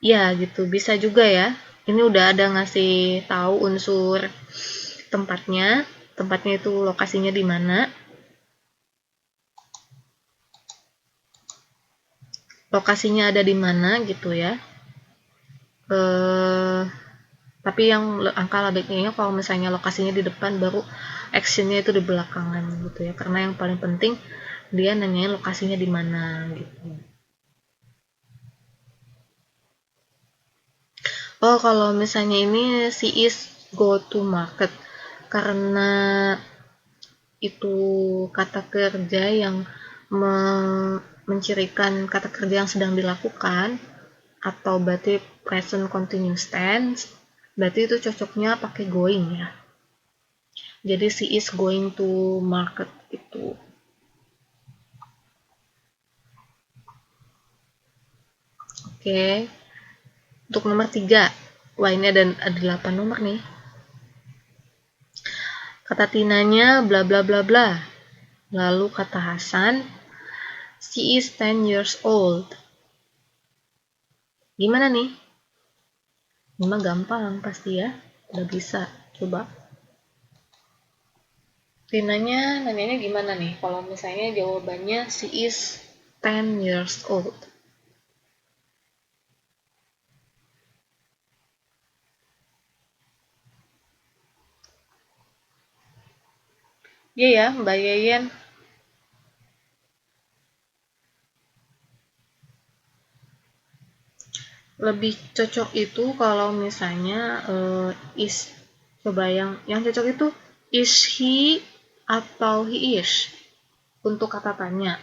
Ya, gitu. Bisa juga ya. Ini udah ada ngasih tahu unsur tempatnya. Tempatnya itu lokasinya di mana. Lokasinya ada di mana gitu ya. Eh, tapi yang angka lebihnya kalau misalnya lokasinya di depan baru actionnya itu di belakangan gitu ya. Karena yang paling penting dia nanyain lokasinya di mana gitu. Oh, kalau misalnya ini she is go to market karena itu kata kerja yang mencirikan kata kerja yang sedang dilakukan atau berarti present continuous tense, berarti itu cocoknya pakai going ya. Jadi she is going to market itu. Oke. Untuk nomor 3. Wah, ini ada 8 nomor nih. Kata Tinanya bla bla bla bla. Lalu kata Hasan, she is 10 years old. Gimana nih? Ini mah gampang pasti ya. Udah bisa. Coba. Tinanya nanyanya gimana nih? Kalau misalnya jawabannya she is 10 years old. Iya ya, Mbak Yeyen. Lebih cocok itu kalau misalnya is. Coba yang cocok itu is he atau he is untuk kata tanya.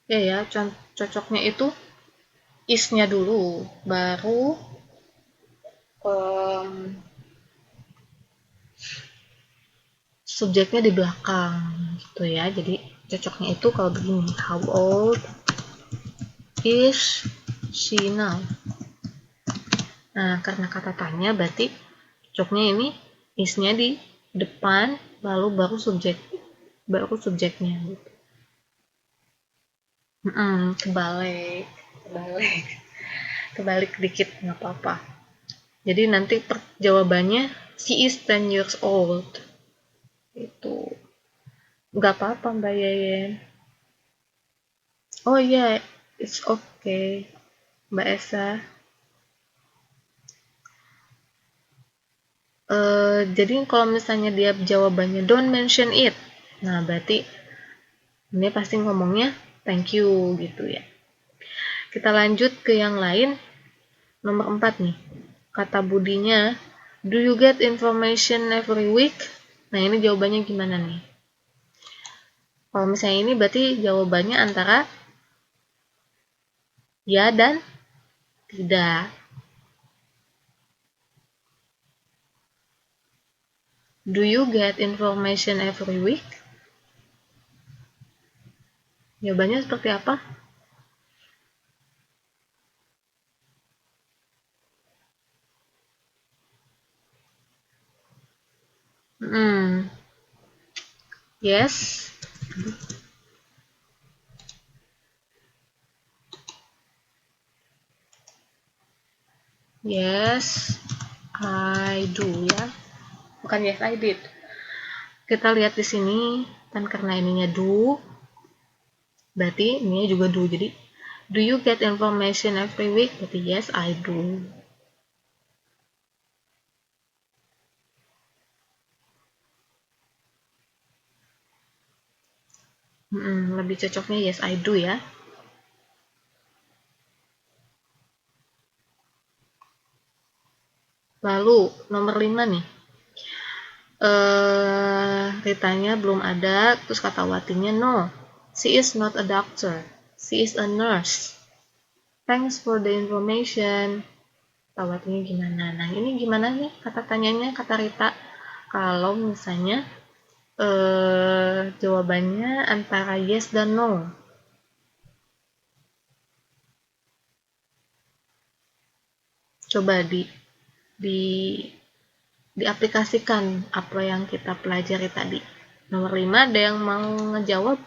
Ya, cocoknya itu is-nya dulu, baru um, subjeknya di belakang gitu ya. Jadi cocoknya itu kalau begini, how old is she now? Nah, karena kata tanya berarti cocoknya ini is-nya di depan, lalu baru subjeknya gitu. Kebalik, kebalik, kebalik dikit nggak apa-apa. Jadi nanti jawabannya she is 10 years old. Itu nggak apa-apa Mbak Yeyen. Oh iya, yeah, it's okay Mbak Esa. Jadi kalau misalnya dia jawabannya don't mention it, nah berarti ini pasti ngomongnya thank you gitu ya. Kita lanjut ke yang lain. Nomor 4 nih. Kata budinya, do you get information every week? Nah, ini jawabannya gimana nih? Kalau misalnya ini berarti jawabannya antara ya dan tidak. Do you get information every week? Jawabannya seperti apa? Hmm. Yes. Yes, I do ya. Bukan yes, I did. Kita lihat di sini kan karena ininya do, berarti ininya juga do. Jadi do you get information every week? Berarti yes, I do. Lebih cocoknya yes, I do ya. Lalu nomor 5 nih. Ritanya belum ada, terus kata Watinya no. She is not a doctor. She is a nurse. Thanks for the information. Kata Watinya gimana? Nah, ini gimana nih kata tanyanya kata Rita? Kalau misalnya jawabannya antara yes dan no. Coba di diaplikasikan apa yang kita pelajari tadi. Nomor 5 ada yang mau ngejawab?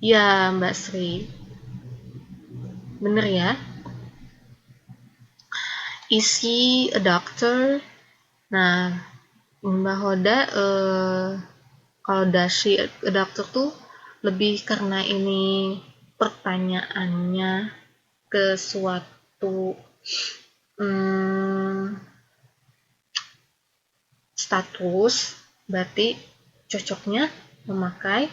Ya, Mbak Sri. Bener ya? Is he a doctor? Nah, Mbak Hoda kalau dasi a doctor tuh lebih karena ini pertanyaannya ke suatu status, berarti cocoknya memakai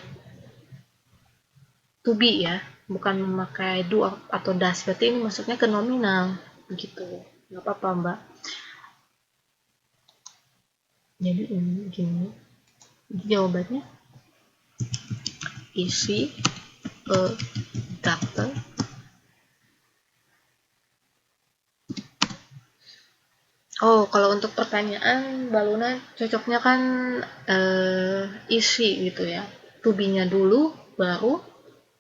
to be ya, bukan memakai do atau das. Berarti ini maksudnya ke nominal begitu. Nggak apa-apa Mbak. Jadi ini gini jawabannya, isi a doctor. Oh, kalau untuk pertanyaan Mbak Luna cocoknya kan isi gitu ya. To be-nya dulu baru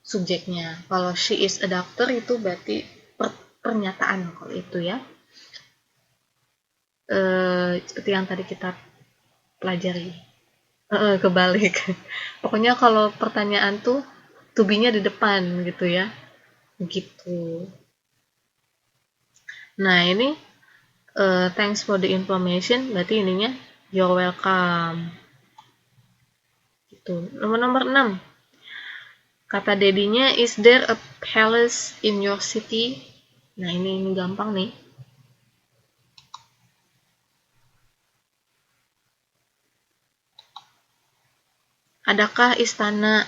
subjeknya. Kalau she is a doctor itu berarti pernyataan kalau itu ya. Seperti yang tadi kita pelajari. Kebalik. Pokoknya kalau pertanyaan tuh to be-nya di depan gitu ya. Gitu. Nah, ini thanks for the information berarti ininya you're welcome. Gitu. Nomor 6. Kata dedinya, is there a palace in your city? Nah, ini gampang nih. Adakah istana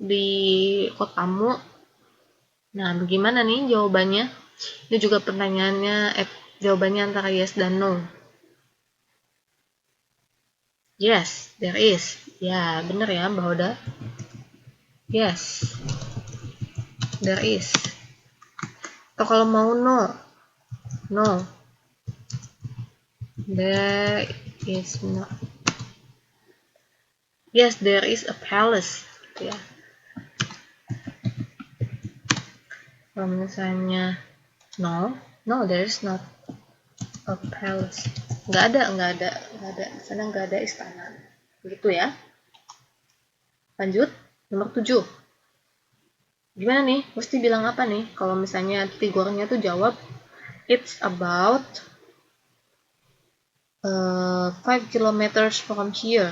di kotamu? Nah, bagaimana nih jawabannya? Ini juga pertanyaannya, jawabannya antara yes dan no. Yes, there is. Ya, bener ya Mbak Hoda. Yes, there is. Atau kalau mau no, no, there is not. Yes, there is a palace. Gitu ya. Kalau misalnya no, there is not a palace. Nggak ada. Di sana nggak ada istana. Begitu ya. Lanjut, nomor 7. Gimana nih? Mesti bilang apa nih? Kalau misalnya figurnya tuh jawab, it's about 5 kilometers from here.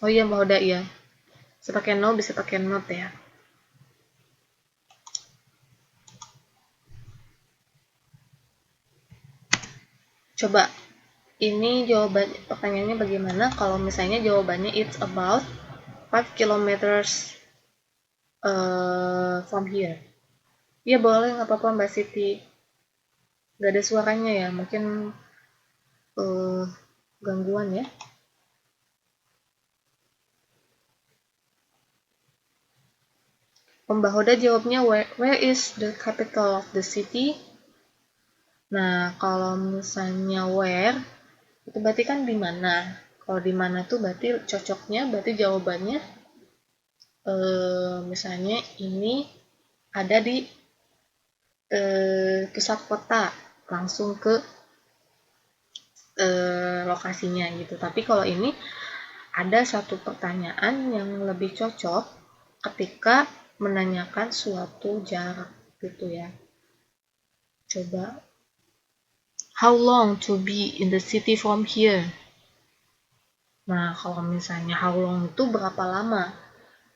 Oh iya Mbak Hoda ya. Bisa pakai no, bisa pakai not ya. Coba ini jawaban pertanyaannya bagaimana kalau misalnya jawabannya it's about 5 kilometers from here. Iya boleh, nggak apa-apa Mbak Siti. Nggak ada suaranya ya, mungkin gangguan ya. Mbak Hoda jawabnya where is the capital of the city? Nah, kalau misalnya where itu berarti kan di mana. Kalau di mana tuh berarti cocoknya berarti jawabannya misalnya ini ada di pusat kota, langsung ke lokasinya gitu. Tapi kalau ini ada satu pertanyaan yang lebih cocok ketika menanyakan suatu jarak gitu ya. Coba, how long to be in the city from here? Nah, kalau misalnya how long itu berapa lama?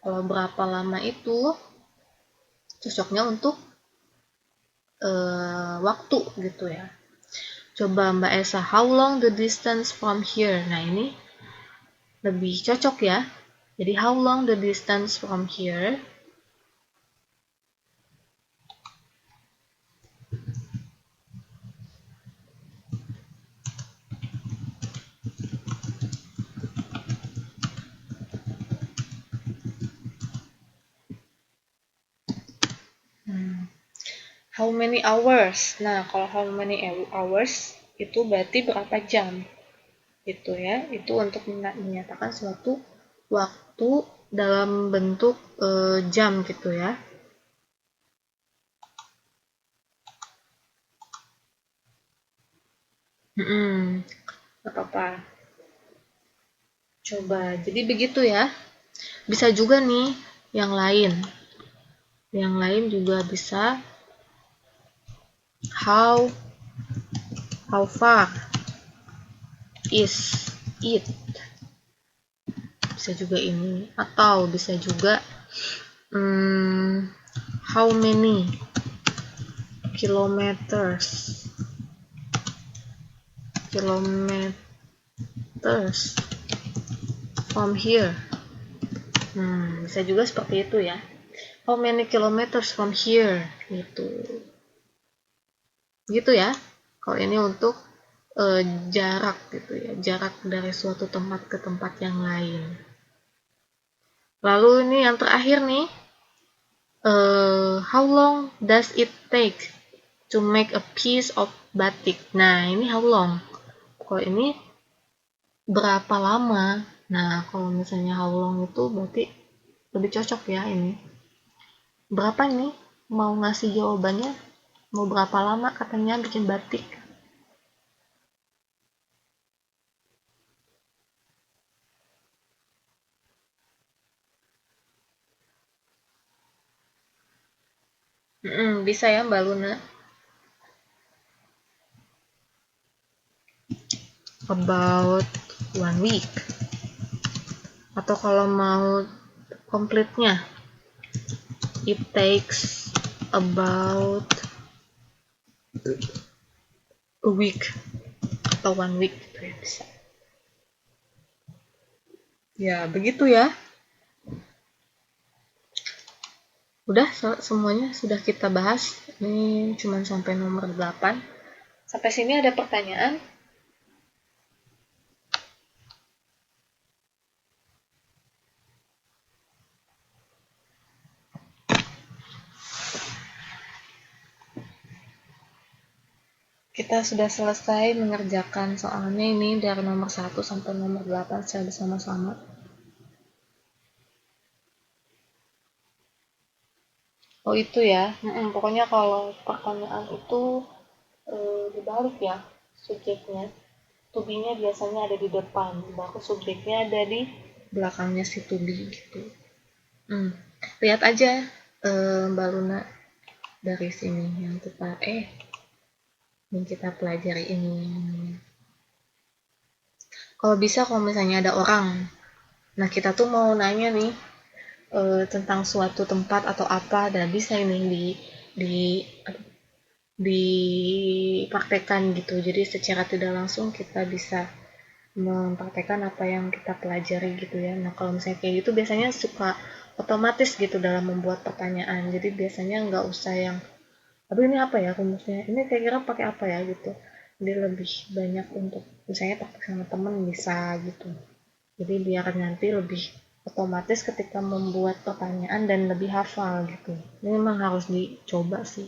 Kalau berapa lama itu cocoknya untuk waktu gitu ya. Coba Mbak Esa, how long the distance from here? Nah, ini lebih cocok ya. Jadi how long the distance from here? How many hours? Nah, kalau how many hours itu berarti berapa jam? Itu ya, itu untuk menyatakan suatu waktu dalam bentuk jam gitu ya. Gak apa-apa. Coba, jadi begitu ya. Bisa juga nih yang lain. Yang lain juga bisa. How far is it? Bisa juga ini. Atau bisa juga how many kilometers from here. Bisa juga seperti itu ya. How many kilometers from here? Gitu ya. Kalau ini untuk jarak gitu ya, jarak dari suatu tempat ke tempat yang lain. Lalu ini yang terakhir nih, how long does it take to make a piece of batik? Nah, ini how long. Kalau ini berapa lama? Nah, kalau misalnya how long itu berarti lebih cocok ya ini. Berapa nih? Mau ngasih jawabannya? Mau berapa lama katanya bikin batik? Bisa ya Mbak Luna. About 1 week. Atau kalau mau komplitnya, it takes about a week atau 1 week gitu ya bisa. Ya begitu ya. Udah semuanya sudah kita bahas. Ini cuma sampai nomor 8. Sampai sini ada pertanyaan? Kita sudah selesai mengerjakan soalnya ini dari nomor 1 sampai nomor 8 secara bersama-sama. Oh itu ya, pokoknya kalau pertanyaan itu dibalik ya subjeknya. To be-nya biasanya ada di depan, baru subjeknya ada di belakangnya si to be gitu. Lihat aja Mbak Luna dari sini yang kita pelajari ini. Kalau bisa kalau misalnya ada orang, nah kita tuh mau nanya nih tentang suatu tempat atau apa, dan bisa ini dipraktekkan gitu. Jadi secara tidak langsung kita bisa mempraktekkan apa yang kita pelajari gitu ya. Nah kalau misalnya kayak gitu biasanya suka otomatis gitu dalam membuat pertanyaan. Jadi biasanya nggak usah yang aduh ini apa ya rumusnya, ini kira-kira pakai apa ya gitu. Jadi lebih banyak untuk misalnya praktek sama temen bisa gitu. Jadi biar nanti lebih otomatis ketika membuat pertanyaan dan lebih hafal gitu. Ini memang harus dicoba sih.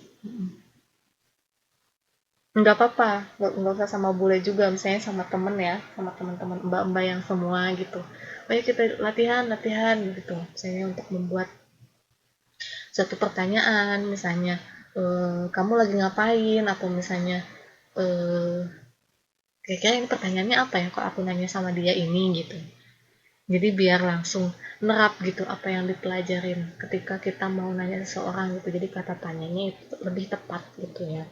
Nggak apa-apa, nggak usah sama bule juga, misalnya sama temen ya, sama teman-teman mbak-mbak yang semua gitu. Ayo kita latihan gitu, misalnya untuk membuat satu pertanyaan, misalnya kamu lagi ngapain, atau misalnya kira-kira ini pertanyaannya apa ya kok aku nanya sama dia ini gitu. Jadi biar langsung nerap gitu apa yang dipelajarin ketika kita mau nanya seseorang gitu, jadi kata tanyanya itu lebih tepat gitu ya,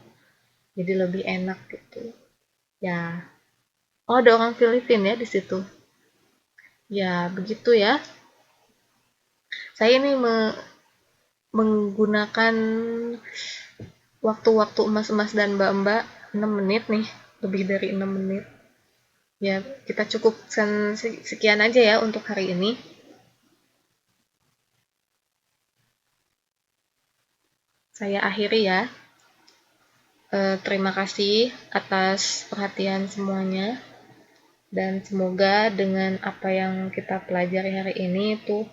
jadi lebih enak gitu ya. Oh, ada orang Filipina ya di situ. Ya, begitu ya. Saya ini menggunakan waktu-waktu emas-emas dan mbak-mbak 6 menit nih. lebih dari 6 menit. Ya, kita cukupkan sekian aja ya untuk hari ini. Saya akhiri ya. Terima kasih atas perhatian semuanya. Dan semoga dengan apa yang kita pelajari hari ini itu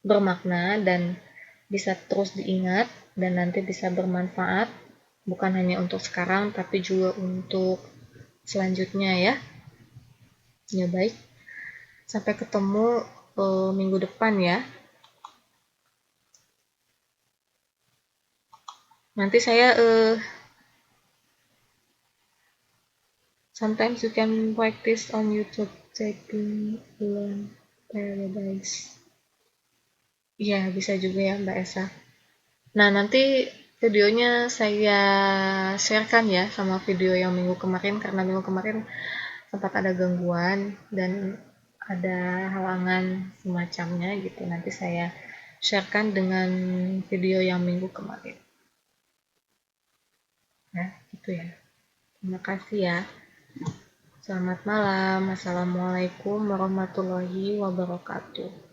bermakna dan bisa terus diingat dan nanti bisa bermanfaat bukan hanya untuk sekarang tapi juga untuk selanjutnya ya. Ya baik, sampai ketemu minggu depan ya. Nanti saya sometimes you can practice on YouTube typing learn paradise. Iya, bisa juga ya Mbak Esa. Nah, nanti videonya saya sharekan ya sama video yang minggu kemarin karena minggu kemarin sempat ada gangguan dan ada halangan semacamnya gitu. Nanti saya sharekan dengan video yang minggu kemarin. Nah, gitu ya. Terima kasih ya. Selamat malam. Assalamualaikum warahmatullahi wabarakatuh.